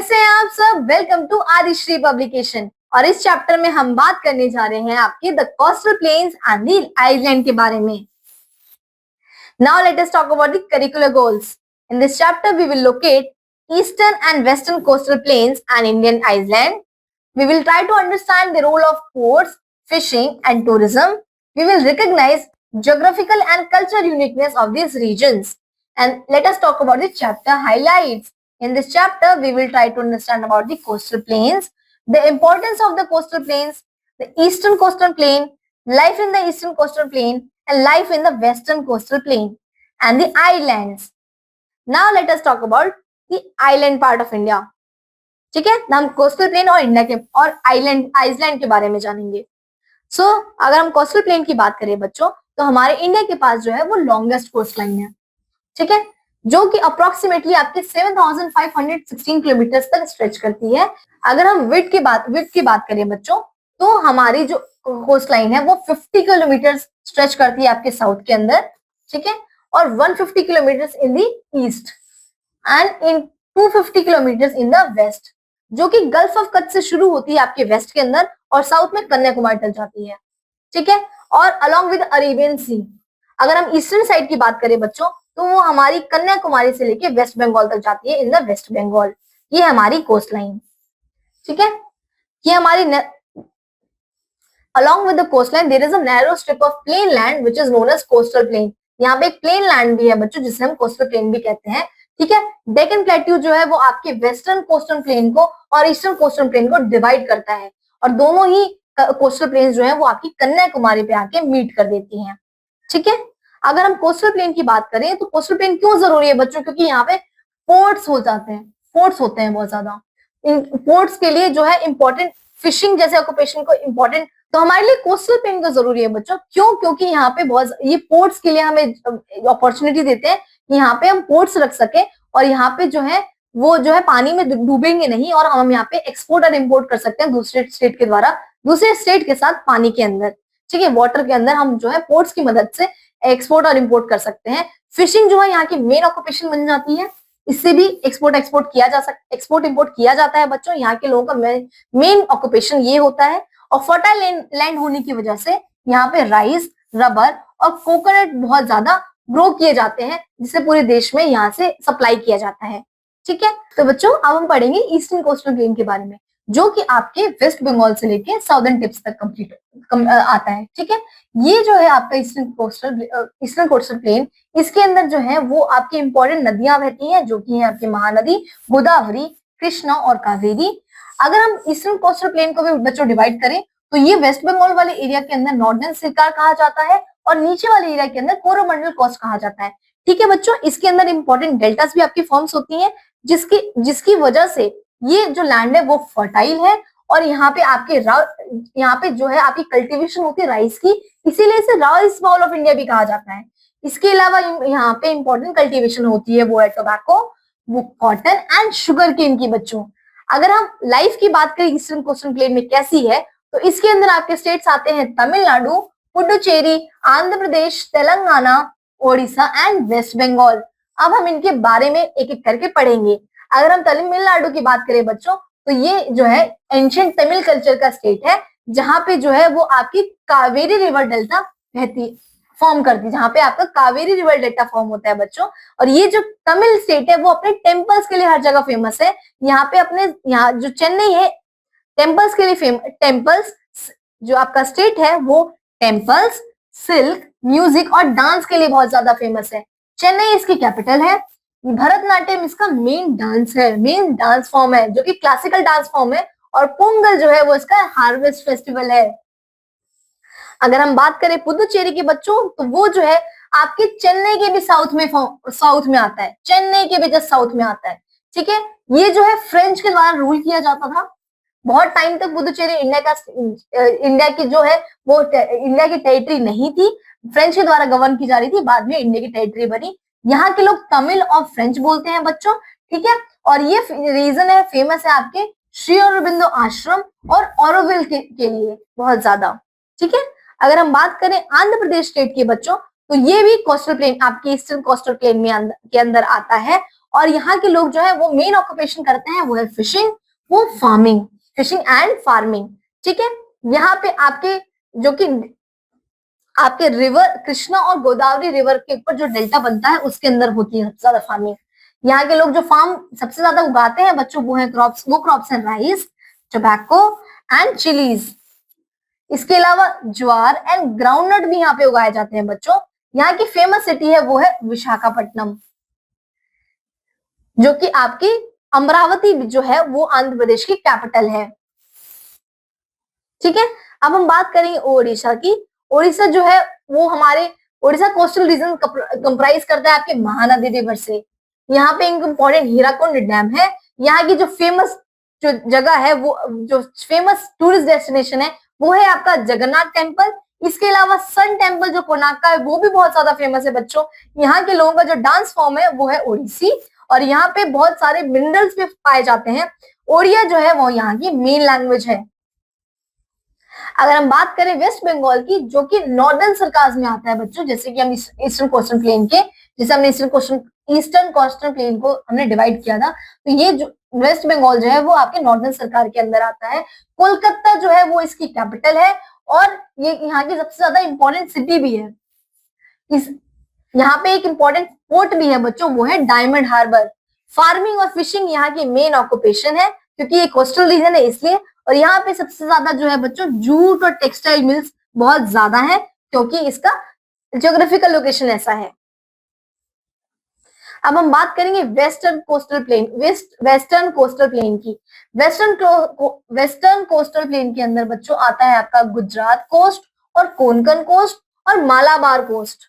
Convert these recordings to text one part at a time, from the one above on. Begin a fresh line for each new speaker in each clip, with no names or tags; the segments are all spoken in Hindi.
कैसे हैं आप सब। Welcome to Adishri publication. और इस चैप्टर में हम बात करने जा रहे हैं आपके the coastal plains and the island के बारे में। Now let us talk about the curricular goals. In this chapter we will locate eastern and western coastal plains and Indian island. We will try to understand the role of ports, fishing and tourism. We will recognize geographical and cultural uniqueness of these regions. And let us talk about the chapter highlights. In this chapter, we will try to understand about the coastal plains, the importance of the coastal plains, the eastern coastal plain, life in the eastern coastal plain, and life in the western coastal plain, and the islands. Now let us talk about the island part of India. ठीक है, हम कोस्टल प्लेन और इंडिया के और आइलैंड के बारे में जानेंगे. सो अगर हम कोस्टल प्लेन की बात करें बच्चों, तो हमारे इंडिया के पास जो है वो लॉन्गेस्ट कोस्ट लाइन है. ठीक है, जो कि अप्रोक्सीमेटली आपके 7,516 किलोमीटर तक स्ट्रेच करती है. अगर हम विड्थ की बात करें बच्चों, तो हमारी जो कोस्ट लाइन है वो 50 किलोमीटर स्ट्रेच करती है आपके साउथ के अंदर. ठीक है, और 150 kilometre in the east and in 250 kilometre in the west, जो कि गल्फ ऑफ कच्छ से शुरू होती है आपके वेस्ट के अंदर और साउथ में कन्याकुमारी तक जाती है. ठीक है, और अलोंग विद अरेबियन सी. अगर हम ईस्टर्न साइड की बात करें बच्चों, तो वो हमारी कन्याकुमारी से लेके वेस्ट बंगाल तक जाती है इन द वेस्ट बंगाल. ये हमारी कोस्ट लाइन. ठीक है, ये हमारी along with the coastline there is a narrow strip of plain land which is known as coastal plain. यहाँ पे एक प्लेन लैंड भी है बच्चों, जिसे हम कोस्टल प्लेन भी कहते हैं. ठीक है, डेक्कन प्लेट्यू जो है वो आपके वेस्टर्न कोस्टल प्लेन को और ईस्टर्न कोस्टल प्लेन को डिवाइड करता है, और दोनों ही कोस्टल प्लेन जो है वो आपकी कन्याकुमारी पे आके मीट कर देती हैं. ठीक है, अगर हम कोस्टल प्लेन की बात करें, तो कोस्टल प्लेन क्यों जरूरी है बच्चों? क्योंकि यहाँ पे पोर्ट्स हो जाते हैं, पोर्ट्स होते हैं बहुत ज्यादा. इन पोर्ट्स के लिए जो है इंपॉर्टेंट फिशिंग जैसे ऑक्यूपेशन को इंपॉर्टेंट, तो हमारे लिए कोस्टल प्लेन तो जरूरी है बच्चों. क्यों? क्योंकि यहाँ पे बहुत ये पोर्ट्स के लिए हमें अपॉर्चुनिटी देते हैं कि यहाँ पे हम पोर्ट्स रख सके, और यहाँ पे जो है वो जो है पानी में डूबेंगे नहीं, और हम यहाँ पे एक्सपोर्ट और इम्पोर्ट कर सकते हैं दूसरे स्टेट के द्वारा दूसरे स्टेट के साथ पानी के अंदर. ठीक है, वाटर के अंदर हम जो है पोर्ट्स की मदद से एक्सपोर्ट और इम्पोर्ट कर सकते हैं. फिशिंग जो है यहाँ की मेन ऑक्यूपेशन बन जाती है. इससे भी एक्सपोर्ट इम्पोर्ट किया जाता है बच्चों. यहाँ के लोगों का मेन ऑक्यूपेशन ये होता है. और फर्टाइल लैंड होने की वजह से यहाँ पे राइस, रबर और कोकोनट बहुत ज्यादा ग्रो किए जाते हैं, जिसे पूरे देश में यहाँ से सप्लाई किया जाता है. ठीक है, तो बच्चों अब हम पढ़ेंगे ईस्टर्न कोस्टल प्लेन के बारे में, जो कि आपके वेस्ट बंगाल से लेके साउदर्न टिप्स तक आता है. ठीक है, ये जो है आपका ईस्टर्न कोस्टल प्लेन, इसके अंदर जो है वो आपकी इंपॉर्टेंट नदियां बहती हैं, जो कि है आपकी महानदी, गोदावरी, कृष्णा और कावेरी. अगर हम ईस्टर्न कोस्टल प्लेन को भी बच्चों डिवाइड करें, तो ये वेस्ट बंगाल वाले एरिया के अंदर नॉर्दर्न सिरकार कहा जाता है, और नीचे वाले एरिया के अंदर कोरोमंडल कोस्ट कहा जाता है. ठीक है बच्चों, इसके अंदर इंपॉर्टेंट डेल्टास भी आपकी फॉर्म्स होती हैं, जिसकी वजह से ये जो लैंड है वो फर्टाइल है, और यहाँ पे जो है आपकी कल्टीवेशन होती है राइस की, इसीलिए इसे राइस बाउल ऑफ इंडिया भी कहा जाता है. इसके अलावा यहाँ पे इंपॉर्टेंट कल्टीवेशन होती है वो है टोबैको, वो कॉटन एंड शुगर केन की. बच्चों अगर हम लाइफ की बात करें ईस्टर्न कोस्टल प्लेन में कैसी है, तो इसके अंदर आपके स्टेट्स आते हैं तमिलनाडु, पुडुचेरी, आंध्र प्रदेश, तेलंगाना, ओडिशा एंड वेस्ट बंगाल. अब हम इनके बारे में एक एक करके पढ़ेंगे. अगर हम तमिलनाडु की बात करें बच्चों, तो ये जो है एंशिएंट तमिल कल्चर का स्टेट है, जहां पे जो है वो आपकी कावेरी रिवर डेल्टा फॉर्म करती है, जहां पे आपका कावेरी रिवर डेल्टा फॉर्म होता है बच्चों. और ये जो तमिल स्टेट है वो अपने टेम्पल्स के लिए हर जगह फेमस है. यहाँ जो चेन्नई है टेम्पल्स के लिए टेम्पल्स, जो आपका स्टेट है वो टेम्पल्स, सिल्क, म्यूजिक और डांस के लिए बहुत ज्यादा फेमस है. चेन्नई इसकी कैपिटल है. भरतनाट्यम इसका मेन डांस फॉर्म है, जो कि क्लासिकल डांस फॉर्म है. और पोंगल जो है वो इसका हार्वेस्ट फेस्टिवल है. अगर हम बात करें पुदुचेरी के बच्चों, तो वो जो है आपके चेन्नई के भी साउथ में आता है. चेन्नई के भी जस्ट साउथ में आता है. ठीक है, ये जो है फ्रेंच के द्वारा रूल किया जाता था. बहुत टाइम तक पुदुचेरी इंडिया की जो है वो इंडिया की टेरिटरी नहीं थी, फ्रेंच के द्वारा गवर्न की जा रही थी. बाद में इंडिया की टेरिटरी बनी. यहाँ के लोग तमिल और फ्रेंच बोलते हैं बच्चों. ठीक है, और ये रीजन है फेमस है आपके श्री अरबिंदो आश्रम और ऑरोविल के लिए बहुत ज्यादा. ठीक है, अगर हम बात करें आंध्र प्रदेश स्टेट के बच्चों, तो ये भी कोस्टल प्लेन आपके ईस्टर्न कोस्टल प्लेन में के अंदर आता है. और यहाँ के लोग जो है वो मेन ऑक्यूपेशन करते हैं वो है फिशिंग, वो फार्मिंग, फिशिंग एंड फार्मिंग। ठीक है, यहाँ पे आपके जो कि आपके रिवर कृष्णा और गोदावरी रिवर के ऊपर जो डेल्टा बनता है उसके अंदर होती है सबसे ज्यादा फार्मिंग। यहाँ के लोग जो फार्म सबसे ज्यादा उगाते हैं बच्चों वो है क्रॉप्स, वो क्रॉप्स है राइस, टोबैको एंड चिलीज। इसके अलावा ज्वार एंड ग्राउंडनट भी यहाँ पे उगाए जाते हैं बच्चों। यहाँ की फेमस सिटी है वो है विशाखापट्टनम, जो कि आपकी अमरावती जो है वो आंध्र प्रदेश की कैपिटल है। ठीक है, अब हम बात करेंगे ओडिशा की। ओडिशा जो है वो हमारे ओडिशा कोस्टल रीजन कंप्राइज करता है आपके महानदी रिवर से। यहाँ पे एक इंपॉर्टेंट हीराकुंड डैम है। यहाँ की जो फेमस जो जगह है वो जो फेमस टूरिस्ट डेस्टिनेशन है वो है आपका जगन्नाथ टेम्पल। इसके अलावा सन टेम्पल जो कोणार्क का है वो भी बहुत ज्यादा फेमस है बच्चों। यहाँ के लोगों का जो डांस फॉर्म है वो है ओडिसी और यहाँ पे बहुत सारे मिनरल्स भी पाए जाते हैं। ओडिया जो है वो यहाँ की मेन लैंग्वेज है। अगर हम बात करें वेस्ट बंगाल की जो कि नॉर्दर्न सरकाज में आता है बच्चों, जैसे कि हम ईस्टर्न कोस्टल प्लेन के, जैसे हमने ईस्टर्न कोस्टल प्लेन को हमने डिवाइड किया था, तो ये जो वेस्ट बंगाल जो है वो आपके नॉर्दर्न सरकार के अंदर आता है। कोलकाता जो है वो इसकी कैपिटल है और ये यहाँ की सबसे ज्यादा इंपॉर्टेंट सिटी भी है। इस यहाँ पे एक इंपॉर्टेंट पोर्ट भी है बच्चों, वो है डायमंड हार्बर। फार्मिंग और फिशिंग यहाँ की मेन ऑक्यूपेशन है क्योंकि ये कोस्टल रीजन है इसलिए। और यहाँ पे सबसे ज्यादा जो है बच्चों जूट और टेक्सटाइल मिल्स बहुत ज्यादा है क्योंकि इसका ज्योग्राफिकल लोकेशन ऐसा है। अब हम बात करेंगे वेस्टर्न कोस्टल प्लेन की। वेस्टर्न कोस्टल प्लेन के अंदर बच्चों आता है आपका गुजरात कोस्ट और कोंकण कोस्ट और मालाबार कोस्ट।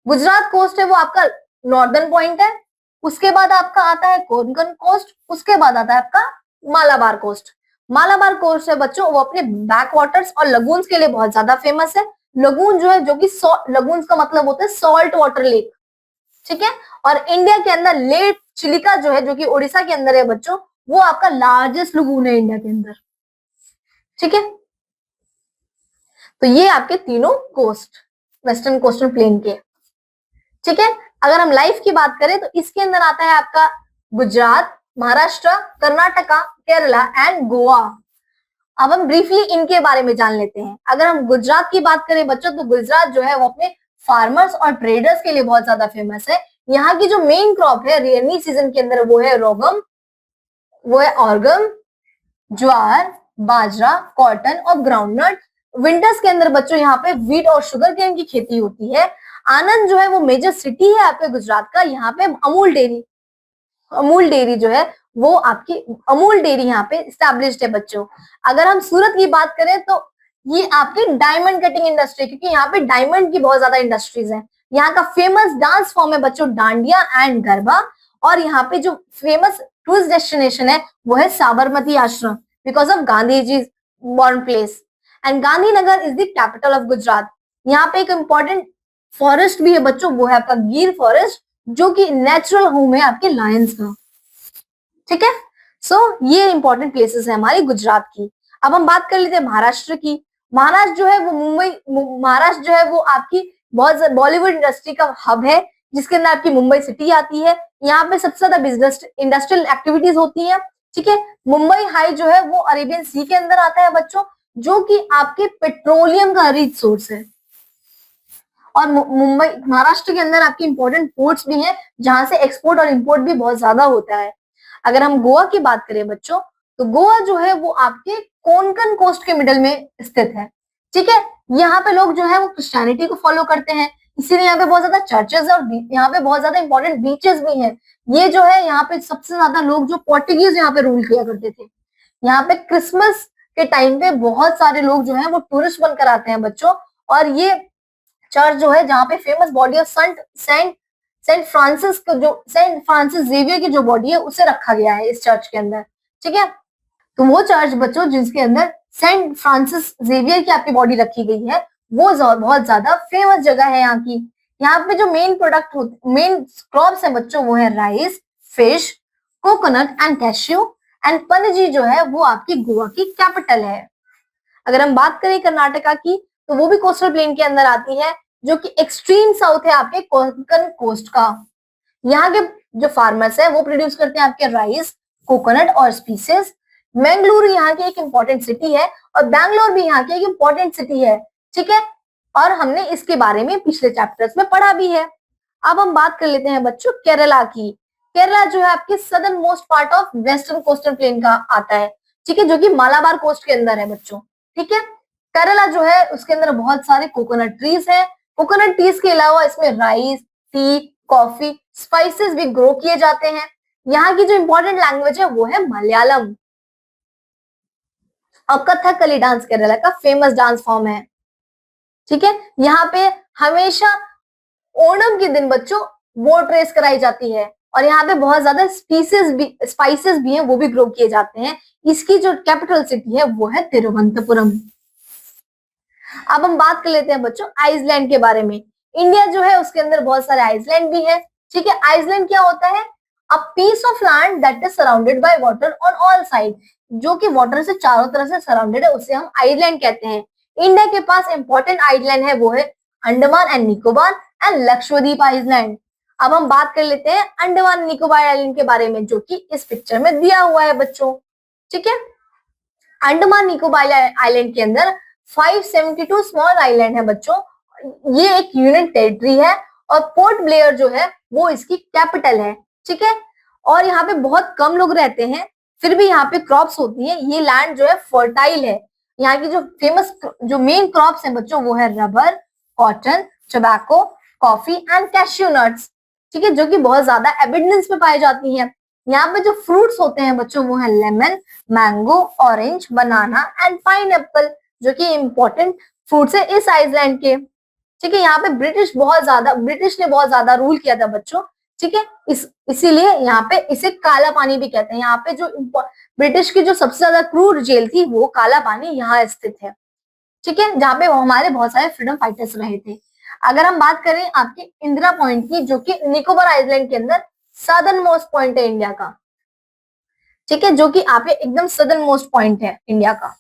गुजरात कोस्ट है वो आपका नॉर्दर्न पॉइंट है, उसके बाद आपका आता है कोंकण कोस्ट, उसके बाद आता है आपका मालाबार कोस्ट। मालाबार कोस्ट है बच्चों वो अपने बैक वाटर्स और लगून्स के लिए बहुत ज्यादा फेमस है। लगून जो है जो कि लगून्स का मतलब होता है सॉल्ट वाटर लेक। ठीक है, और इंडिया के अंदर लेक चिलिका जो है जो कि उड़ीसा के अंदर है बच्चों, वो आपका लार्जेस्ट लगून है इंडिया के अंदर। ठीक है, तो ये आपके तीनों कोस्ट वेस्टर्न कोस्टल प्लेन के। ठीक है, अगर हम लाइफ की बात करें तो इसके अंदर आता है आपका गुजरात, महाराष्ट्र, कर्नाटका, केरला एंड गोवा। अब हम ब्रीफली इनके बारे में जान लेते हैं। अगर हम गुजरात की बात करें बच्चों तो गुजरात जो है वो अपने फार्मर्स और ट्रेडर्स के लिए बहुत ज्यादा फेमस है। यहाँ की जो मेन क्रॉप है रेनी सीजन के अंदर वो है ऑर्गम, ज्वार, बाजरा, कॉटन और ग्राउंडनट। विंटर्स के अंदर बच्चों यहाँ पे व्हीट और शुगर केन की खेती होती है। आनंद जो है वो मेजर सिटी है आपके गुजरात का। यहाँ पे अमूल डेयरी जो है वो आपकी अमूल डेयरी यहाँ पे स्टैब्लिश्ड है बच्चों। अगर हम सूरत की बात करें तो ये आपकी डायमंड कटिंग इंडस्ट्री, क्योंकि यहाँ पे डायमंड की बहुत ज्यादा इंडस्ट्रीज है। यहाँ का फेमस डांस फॉर्म है बच्चों डांडिया एंड गरबा। और यहाँ पे जो फेमस टूरिस्ट डेस्टिनेशन है वो है Sabarmati Ashram because of Gandhi ji born place. And Gandhinagar is the capital of Gujarat. यहाँ पे एक इंपॉर्टेंट फॉरेस्ट भी है बच्चों, वो है आपका गिर फॉरेस्ट जो कि नेचुरल होम है आपके लायंस का। ठीक है, सो ये इंपॉर्टेंट प्लेसेस है हमारी गुजरात की। अब हम बात कर लेते हैं महाराष्ट्र की। महाराष्ट्र जो है वो महाराष्ट्र जो है वो आपकी बहुत बॉलीवुड इंडस्ट्री का हब है जिसके अंदर आपकी मुंबई सिटी आती है। यहाँ पे सबसे ज्यादा बिजनेस इंडस्ट्रियल एक्टिविटीज होती है। ठीक है, मुंबई हाई जो है वो अरेबियन सी के अंदर आता है बच्चों, जो कि आपके पेट्रोलियम का रिच सोर्स है। और मुंबई महाराष्ट्र के अंदर आपके इंपॉर्टेंट पोर्ट्स भी हैं जहां से एक्सपोर्ट और इंपोर्ट भी बहुत ज्यादा होता है। अगर हम गोवा की बात करें बच्चों तो गोवा जो है वो आपके कोंकण कोस्ट के मिडल में स्थित है। ठीक है, यहाँ पे लोग जो है वो क्रिश्चियनिटी को फॉलो करते हैं, इसीलिए यहाँ पे बहुत ज्यादा चर्चेस और यहाँ पे बहुत ज्यादा इंपॉर्टेंट बीचेस भी हैं। ये जो है यहाँ पे सबसे ज्यादा लोग जो पोर्टुगीज यहाँ पे रूल किया करते थे। यहाँ पे क्रिसमस के टाइम पे बहुत सारे लोग जो है वो टूरिस्ट बनकर आते हैं बच्चों। और ये चर्च जो है जहाँ पे famous body of saint Francis Xavier की जो बॉडी है उसे रखा गया है इस चर्च के अंदर। ठीक है, तो वो चर्च बच्चों जिसके अंदर सेंट फ्रांसिस जेवियर की आपकी बॉडी रखी गई है वो बहुत ज्यादा फेमस जगह है यहाँ की। यहाँ पे जो मेन क्रॉप्स है बच्चों वो है rice, fish, coconut and cashew. And Panaji जो है वो आपकी गोवा की कैपिटल है। अगर हम बात करें कर्नाटका की तो वो भी कोस्टल प्लेन के अंदर आती है जो कि एक्सट्रीम साउथ है आपके कोंकण कोस्ट का। यहाँ के जो फार्मर्स है वो प्रोड्यूस करते हैं आपके राइस, कोकोनट और स्पीसेस। मंगलुरु यहाँ की एक इंपॉर्टेंट सिटी है और बैंगलोर भी यहाँ की एक इंपॉर्टेंट सिटी है, ठीक है। और हमने इसके बारे में पिछले चैप्टर्स में पढ़ा भी है। अब हम बात कर लेते हैं बच्चों केरला की। केरला जो है आपके southern most part of western coastal plain का आता है, ठीक है, जो कि मालाबार कोस्ट के अंदर है बच्चों, ठीक है। केरला जो है उसके अंदर बहुत सारे कोकोनट ट्रीज है। कोकोनट ट्रीज के अलावा इसमें राइस, टी, कॉफी, स्पाइसेस भी ग्रो किए जाते हैं। यहाँ की जो इंपॉर्टेंट लैंग्वेज है वो है मलयालम। और कथकली डांस केरला का फेमस डांस फॉर्म है, ठीक है। यहाँ पे हमेशा ओणम के दिन बच्चों बोट रेस कराई जाती है और यहाँ पे बहुत ज्यादा स्पाइसेस भी हैं, वो भी ग्रो किए जाते हैं। इसकी जो कैपिटल सिटी है वो है तिरुवनंतपुरम। अब हम बात कर लेते हैं बच्चों आइसलैंड के बारे में। इंडिया जो है उसके अंदर बहुत सारे आइसलैंड भी है, ठीक है। आइसलैंड क्या होता है? A piece of land that is surrounded by water on all side, जो कि वाटर से चारों तरफ से सराउंडेड है, उसे हम आइलैंड कहते हैं। इंडिया के पास इंपॉर्टेंट आइलैंड है वो है Andaman and Nicobar and Lakshadweep island. अब हम बात कर लेते हैं अंडमान निकोबार आइलैंड के बारे में, जो कि इस पिक्चर में दिया हुआ है बच्चों, ठीक है। अंडमान निकोबार आइलैंड के अंदर 572 स्मॉल आइलैंड है बच्चों। ये एक यूनियन टेरिटरी है और पोर्ट ब्लेयर जो है वो इसकी कैपिटल है, ठीक है। और यहाँ पे बहुत कम लोग रहते हैं, फिर भी यहाँ पे क्रॉप्स होती है। ये लैंड जो है फर्टाइल है। यहाँ की जो फेमस जो मेन क्रॉप्स हैं बच्चों वो है rubber, cotton, tobacco, coffee and cashew nuts, ठीक है, जो कि बहुत ज्यादा एबिडेंस में पाई जाती हैं। यहाँ पे जो फ्रूट्स होते हैं बच्चों वो है lemon, mango, orange, banana and pineapple, जो कि इम्पोर्टेंट फ्रूट्स है इस आइसलैंड के, ठीक है। यहाँ पे ब्रिटिश ने बहुत ज्यादा रूल किया था बच्चों, ठीक है। इसीलिए यहाँ पे इसे काला पानी भी कहते हैं। यहाँ पे जो ब्रिटिश की जो सबसे ज्यादा क्रूर जेल थी वो काला पानी यहाँ स्थित है, ठीक है, जहाँ पे हमारे बहुत सारे फ्रीडम फाइटर्स रहे थे। अगर हम बात करें आपके इंदिरा पॉइंट की, जो कि निकोबार आइलैंड के अंदर सदर्न मोस्ट पॉइंट है इंडिया का, ठीक है, जो कि आप एकदम सदर्न मोस्ट पॉइंट है इंडिया का,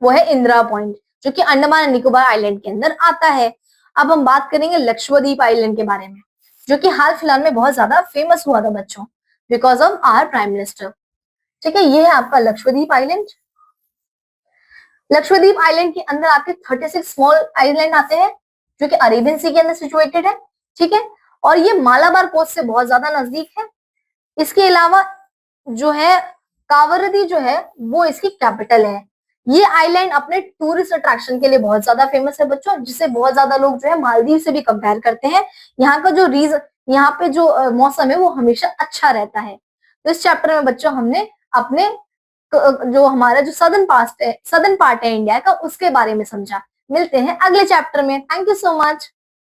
वो है इंदिरा पॉइंट, जो कि अंडमान एंड निकोबार आइलैंड के अंदर आता है। अब हम बात करेंगे लक्षद्वीप आइलैंड के बारे में, जो कि हाल फिलहाल में बहुत ज्यादा फेमस हुआ था बच्चों because of our prime minister, ठीक है। ये है आपका लक्षद्वीप आइलैंड। लक्षद्वीप आइलैंड के अंदर आपके 36 स्मॉल आइलैंड आते हैं, जो कि अरेबियन सी के अंदर सिचुएटेड है, ठीक है। और ये मालाबार कोस्ट से बहुत ज्यादा नजदीक है। इसके अलावा जो है कावरदी जो है वो इसकी कैपिटल है। ये आइलैंड अपने टूरिस्ट अट्रैक्शन के लिए बहुत ज्यादा फेमस है बच्चों, जिसे बहुत ज्यादा लोग जो है मालदीव से भी कंपेयर करते हैं। यहाँ का जो यहाँ पे जो मौसम है वो हमेशा अच्छा रहता है। तो इस चैप्टर में बच्चों हमने अपने जो हमारा जो सदर्न पार्ट है इंडिया का, उसके बारे में समझा। मिलते हैं अगले चैप्टर में। Thank you so much.